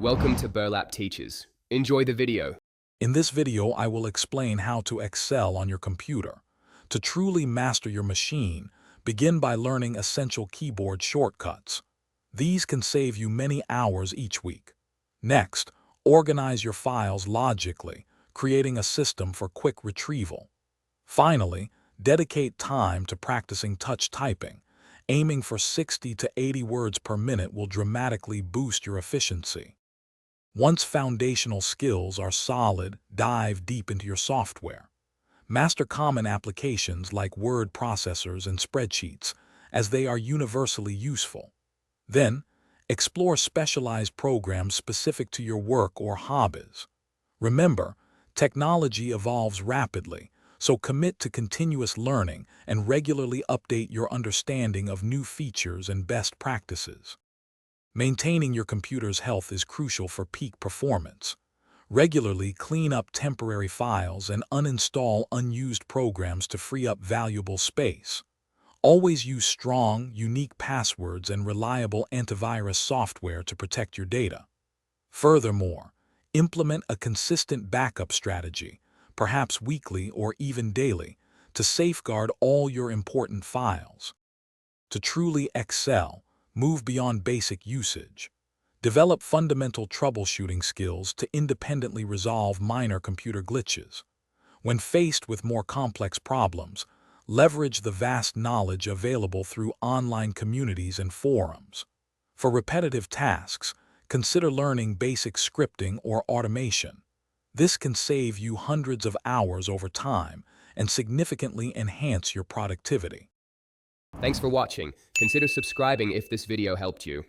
Welcome to Burlap Teachers. Enjoy the video. In this video, I will explain how to excel on your computer. To truly master your machine, begin by learning essential keyboard shortcuts. These can save you many hours each week. Next, organize your files logically, creating a system for quick retrieval. Finally, dedicate time to practicing touch typing. Aiming for 60 to 80 words per minute will dramatically boost your efficiency. Once foundational skills are solid, dive deep into your software. Master common applications like word processors and spreadsheets, as they are universally useful. Then, explore specialized programs specific to your work or hobbies. Remember, technology evolves rapidly, so commit to continuous learning and regularly update your understanding of new features and best practices. Maintaining your computer's health is crucial for peak performance. Regularly clean up temporary files and uninstall unused programs to free up valuable space. Always use strong, unique passwords and reliable antivirus software to protect your data. Furthermore, implement a consistent backup strategy, perhaps weekly or even daily, to safeguard all your important files. To truly excel, move beyond basic usage. Develop fundamental troubleshooting skills to independently resolve minor computer glitches. When faced with more complex problems, leverage the vast knowledge available through online communities and forums. For repetitive tasks, consider learning basic scripting or automation. This can save you hundreds of hours over time and significantly enhance your productivity. Thanks for watching. Consider subscribing if this video helped you.